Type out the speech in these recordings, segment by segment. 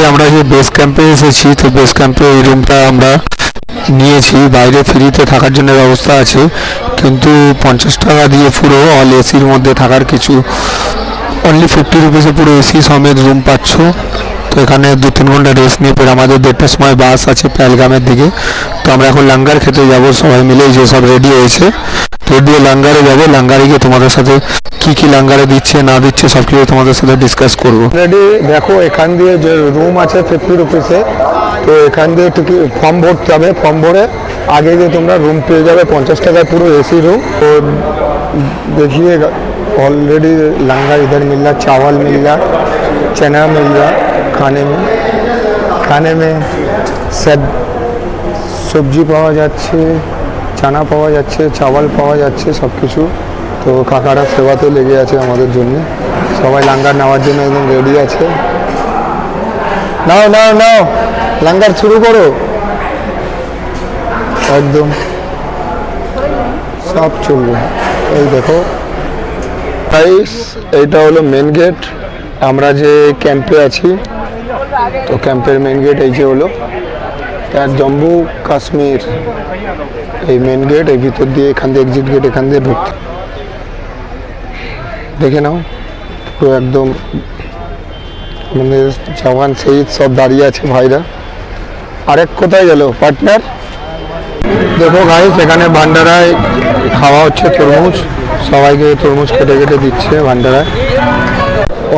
আমরা যে বেস ক্যাম্পে এসেছি, তো বেস ক্যাম্পে এই রুমটা আমরা নিয়েছি। বাইরে ফ্রিতে থাকার জন্য ব্যবস্থা আছে, কিন্তু 50 টাকা দিয়ে পুরো অল এসির মধ্যে থাকার কিছু অনলি 50 রুপিসে পুরো এসি সমেত রুম পাচ্ছ। তো এখানে 2-3 ঘন্টা রেস্ট নিয়ে পরে আমাদের 1:30টার সময় বাস আছে পেহেলগামের দিকে। তো আমরা এখন লাঙ্গার খেতে যাব, সবাই মিলে যে সব রেডি হয়েছে। তো দিয়ে লাঙ্গারে যাবো, লাঙ্গারে গিয়ে তোমাদের সাথে কি লাঙ্গারে দিচ্ছে না দিচ্ছে সব কিছু তোমাদের সাথে ডিসকাস করবো। রেডি দেখো, এখান দিয়ে যে রুম আছে 50 রুপিসে, তো এখান দিয়ে টিকিট ফর্ম ভরতে হবে। ফর্ম ভরে আগে যে তোমরা রুম পেয়ে যাবে 50 টাকায় পুরো এসি रूम। तो देखिए ऑलरेडी लंगर इधर मिल रहा, चावल मिल रहा, चना मिल रहा खाने में सब सब्जी पावा যাচ্ছে, চানা পাওয়া যাচ্ছে, চাवल পাওয়া যাচ্ছে, সব কিছু। তো কাকারা সেবাতে লেগে আছে আমাদের জন্য, সবাই লাঙ্গার নেওয়ার জন্য একদম রেডি আছে। নাও নাও নাও, লাঙ্গার শুরু করো একদম, সব চলবে। এই দেখো গাইস, এইটা হলো মেন গেট। আমরা যে ক্যাম্পে আছি, তো ক্যাম্পের মেন গেট এই যে হলো তার জম্মু কাশ্মীর, এই মেন গেট। এই ভিতর দিয়ে এখান দিয়ে এক্সিট গেট, এখান দিয়ে ঢুকতে। দেখে নাও পুরো একদম আমাদের জওয়ান শহীদ সব দাঁড়িয়ে আছে ভাইরা। আরেক কোথায় গেল পার্টনার? দেখো গাইস, এখানে ভান্ডারায় খাওয়া হচ্ছে তরমুজ, সবাইকে তরমুজ কেটে কেটে দিচ্ছে ভান্ডারায়।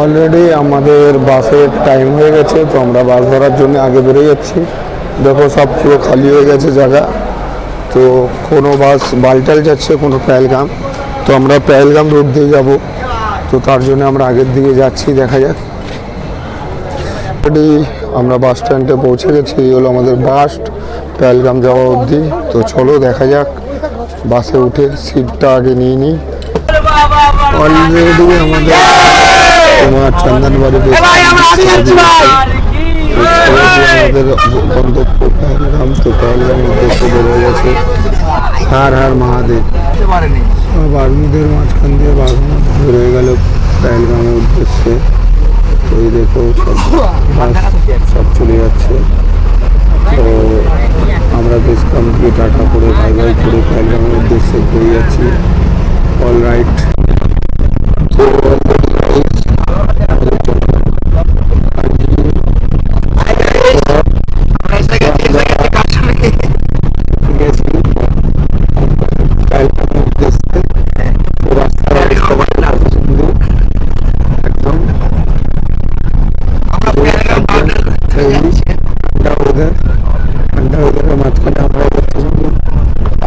অলরেডি আমাদের বাসের টাইম হয়ে গেছে, তো আমরা বাস ধরার জন্য আগে বেরিয়ে যাচ্ছি। দেখো সব পুরো খালি হয়ে গেছে জায়গা। তো কোনো বাস বালটাল যাচ্ছে, কোনো পেহেলগাম। তো আমরা পেহেলগাম রুট দিয়ে যাব, তো তার জন্য আমরা আগের দিকে যাচ্ছি। দেখা যাক। অলরেডি আমরা বাস স্ট্যান্ডে পৌঁছে গেছি, এই হলো আমাদের বাস পেহেলগাম যাওয়া অবধি। তো চলো দেখা যাক, বাসে উঠে সিটটা আগে নিয়ে নিই। অলরেডি আমাদের তোমার চন্দনবাড়ি আমাদের গন্তব্য পেহেলগাম। তো পেহেলগাম উদ্দেশ্যে বেরো গেছে। হার হার মহাদেব। বারমুদের মাঝখান দিয়ে বারমুদ বেরোয় গেল পেহেলগামের উদ্দেশ্যে। তো এই দেখো সব চলে যাচ্ছে। তো আমরা বেশ কমপ্লিট টাটা করে ভাই ভাই করে পেহেলগামের উদ্দেশ্যে বেরিয়ে যাচ্ছি। All right. তো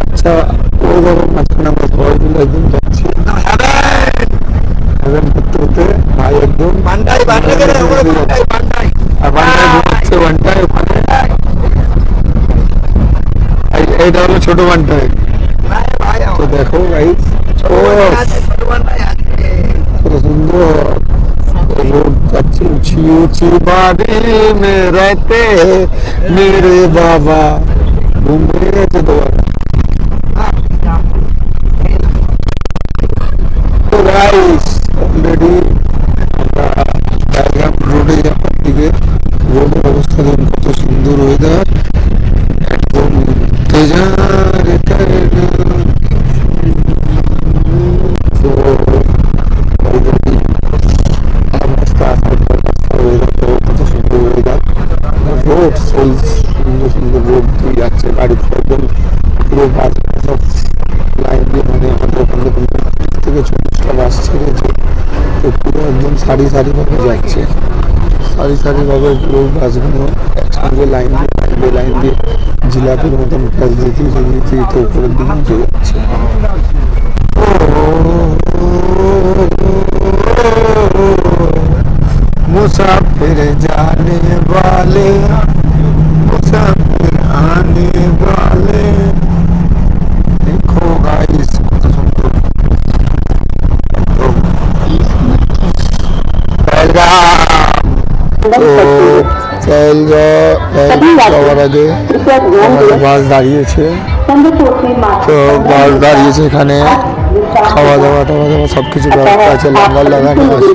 আচ্ছা, ও বাবা মাঝখানে আমরা সবাই মিলে একদম যাচ্ছি ঘুরতে ঘুরতে। ভাই একদম আর বান্ডায় ঘুরছে বান্ডায় ওখানে। এইটা হলো ছোট বান্ডায়। তো দেখো গাইস, কত সুন্দর रोड अच्छी ऊंची ऊंची बाड़ी में रहते मेरे बाबा घूमे दोबारा। तो गाइस ऑलरेडी আমরা পেহেলগাম রোডে যাওয়ার দিকে। রোডের অবস্থা দেখুন কত সুন্দর ওয়েদার, একদম তেজারে তেরে। তো কত সুন্দর ওয়েদার, রোড সেই সুন্দর সুন্দর রোড দিয়ে যাচ্ছে গাড়ি একদম পুরো বাস সব লাইন দিয়ে, মানে আমাদের ওখানে 30 থেকে 40টা বাস ছেড়েছে। তো পুরো একদম সারি সারিভাবে যাচ্ছে, সারি সারিভাবে পুরো বাসগুলো একসঙ্গে লাইন দিয়ে জিলাপির মতন প্যাচ দিতে তো উপরের দিকে উঠে যাচ্ছে। मुसाफिर जाने वाले मुसाफिर आने वाले। देखो गाइस कत सुंदर যাওয়ার আগে আমাদের বাস দাঁড়িয়েছে। তো বাস দাঁড়িয়েছে এখানে, খাওয়া দাওয়া সব কিছু ব্যবস্থা আছে, লাঙ্গার লাগানো আছে।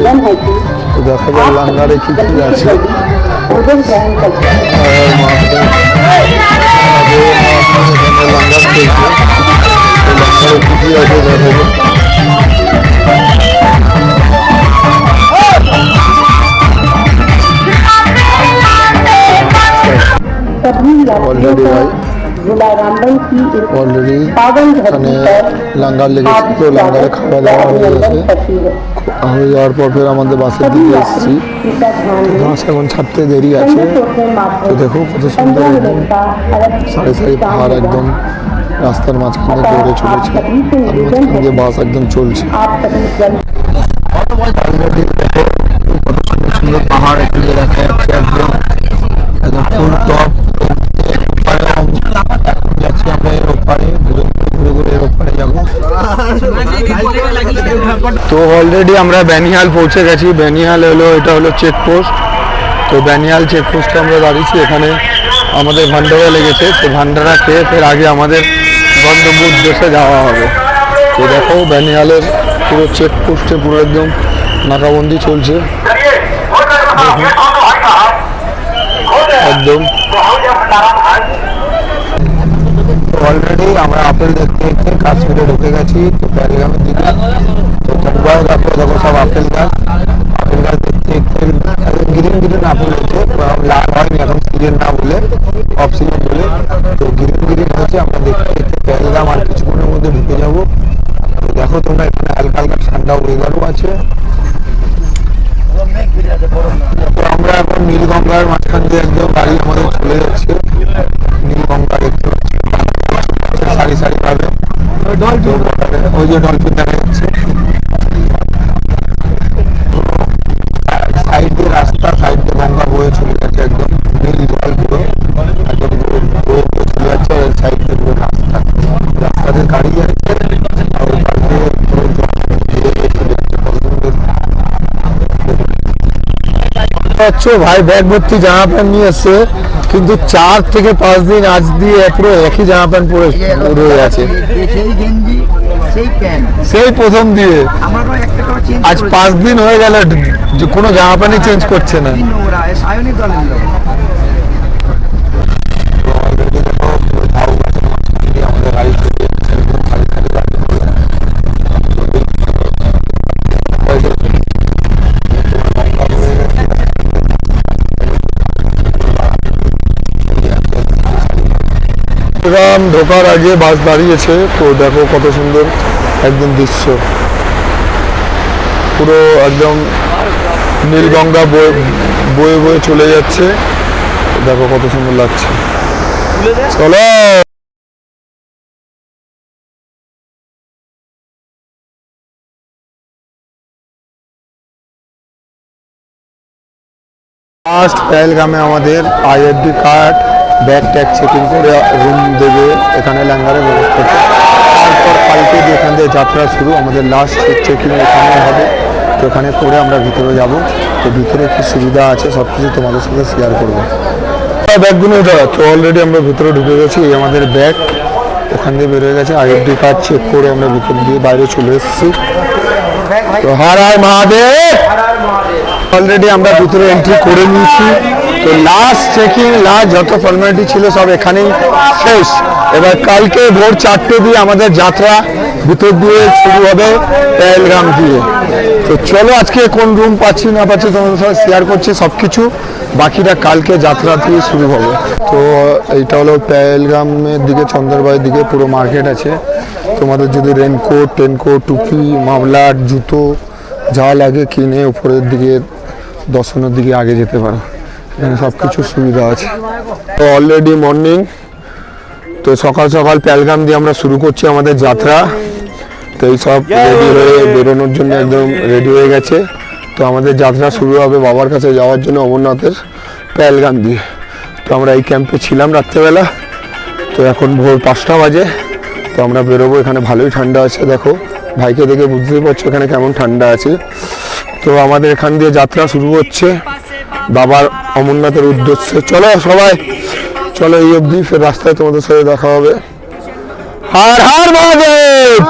তো দেখা যাক লাঙ্গারে কি আছে। भोजन ग्रहण करते हैं। सभी यात्रियों को जिला रामबन की इस অলরেডি पावन এখানে धरती पर লাঙ্গার লেগেছে, তো লাঙ্গারে খাওয়া দাওয়া হয়ে গেছে। হয়ে যাওয়ার পর ফের আমাদের বাসের सभी দিকে यात्री এসেছি। कृपया ध्यान दें। বাস এখন ছাড়তে দেরি আছে। তো দেখো কত সুন্দর একদম সারি সারি পাহাড় একদম রাস্তার মাঝখান দিয়ে দৌড়ে চলেছে, আর মাঝখান দিয়ে বাস একদম চলছে। आप सभी जन অলরেডি দেখো কত সুন্দর সুন্দর পাহাড় এখানে দেখা যাচ্ছে, একদম একদম ফুল টপ। যাচ্ছি আমরা এর ওপারে, ঘুরে ঘুরে এর ওপারে যাবো। তো অলরেডি আমরা ব্যানিহাল পৌঁছে গেছি। ব্যানিহাল হলো, এটা হলো চেকপোস্ট। তো ব্যানিহাল চেকপোস্টে আমরা দাঁড়িয়েছি। এখানে আমাদের ভান্ডারা লেগেছে, তো ভান্ডারা খেয়ে ফের আগে আমাদের গন্তব্য উদ্দেশ্যে যাওয়া হবে। তো দেখো ব্যানিহালের পুরো চেকপোস্টে পুরো একদম নাকাবন্দি চলছে একদম। অলরেডি আমরা আপেল দেখতে দেখতে কাশ্মীরে ঢুকে গেছি, তো পেহেলগামের দিকে। তো চারপাশে দেখো দেখো সব আপেল গাছ দেখতে দেখতে গ্রিন গ্রিন আপেল হচ্ছে, লাল হয়নি এখন সিজন না বলে, অফ সিজন বলে। তো গ্রিন গ্রিন হচ্ছে, আমরা দেখতে দেখতে পেহেলগাম আর কিছুক্ষণের মধ্যে ঢুকে যাবো। দেখো তোমরা এখানে হালকা হালকা ঠান্ডা ওয়েদারও আছে। তো আমরা এখন নীলগঙ্গার মাঝখান দিয়ে একদম গাড়ি আমাদের চলে যাচ্ছে। নীলগঙ্গা দেখতে পাচ্ছি সারি সারি ভাবে, ওই যে ডলফিন দেখা যাচ্ছে। সাইড দিয়ে রাস্তা, সাইড দিয়ে গঙ্গা বয়ে চলে যাচ্ছে, একদম নীল জল পুরো একদম বয়ে বয়ে চলে যাচ্ছে। আর সাইড দিয়ে পুরো রাস্তা, রাস্তাতে গাড়ি যাচ্ছে, আর ওই পাশ দিয়ে পুরো জল ধীরে ধীরে চলে যাচ্ছে। কত সুন্দর ভাই, ব্যাগ ভর্তি জামা প্যান্ট নিয়ে এসছে, কিন্তু 4 থেকে 5 দিন আজ দিয়ে পুরো একই জামা প্যান্ট পরে রয়ে আছে, সেই গেঞ্জি সেই প্যান্ট সেই প্রথম দিয়ে। আমারও একটা করে চেঞ্জ আজ 5 দিন হয়ে গেল কোনো জামা প্যান্টই চেঞ্জ করছে না। নোংরা সায়নী দলের লোক। আমাদের গাড়ি ঢোকার আগে বাস দাঁড়িয়েছে, তো দেখো কত সুন্দর একদম দৃশ্য, পুরো একদম নীলগঙ্গা বয়ে বয়ে চলে যাচ্ছে। দেখো কত সুন্দর লাগছে। চলো ফার্স্ট পেহেলগামে আমাদের IAD card, bag tag checking করে রুম দেবে এখানে ল্যাঙ্গারের ব্যবস্থা। তারপর কালকে দিয়ে এখান থেকে যাত্রা শুরু, আমাদের লাস্ট চেকিং এখানে হবে। তো এখানে করে আমরা ভিতরে যাব। তো ভিতরে কি সুবিধা আছে সব কিছু তোমাদের সাথে শেয়ার করবো। ব্যাগগুলো এটা, তো অলরেডি আমরা ভিতরে ঢুকে গেছি। এই আমাদের ব্যাগ ওখান দিয়ে বেরোয় গেছে। আইডি কার্ড চেক করে আমরা ভিতর দিয়ে বাইরে চলে এসেছি। তো হর হর মহাদেব। অলরেডি আমরা ভিতরে এন্ট্রি করে নিয়েছি। তো লাস্ট চেকিং, লাস্ট যত ফর্মালিটি ছিল সব এখানেই শেষ। এবার কালকে ভোর 4টে দিয়ে আমাদের যাত্রা ভিতর দিয়ে শুরু হবে পেহেলগাম দিয়ে। তো চলো আজকে কোন রুম পাচ্ছি না পাচ্ছি তোমাদের সাথে শেয়ার করছি সব কিছু, বাকিটা কালকে যাত্রা দিয়ে শুরু হবে। তো এইটা হলো পেহেলগামের দিকে, চন্দ্রবাইয়ের দিকে পুরো মার্কেট আছে। তোমাদের যদি রেনকোট, টেনকোট, টুপি, মাফলার, জুতো যা লাগে কিনে উপরের দিকে দর্শনের দিকে আগে যেতে পারো, এখানে সব কিছু সুবিধা আছে। তো অলরেডি মর্নিং, তো সকাল সকাল পেহেলগাম দিয়ে আমরা শুরু করছি আমাদের যাত্রা। তো এই সব রেডি হয়ে বেরোনোর জন্য একদম রেডি হয়ে গেছে। তো আমাদের যাত্রা শুরু হবে বাবার কাছে যাওয়ার জন্য অমরনাথের পেহেলগাম দিয়ে। তো আমরা এই ক্যাম্পে ছিলাম রাত্রেবেলা। তো এখন ভোর 5টা বাজে। তো আমরা বেরোবো, এখানে ভালোই ঠান্ডা আছে। দেখো ভাইকে দেখে বুঝতেই পারছো এখানে কেমন ঠান্ডা আছে। তো আমাদের এখান দিয়ে যাত্রা শুরু হচ্ছে বাবার অমরনাথের উদ্দেশ্যে। চলো সবাই, চলো এই অবধি, ফের রাস্তায় তোমাদের সাথে দেখা হবে। হর হর মহাদেব।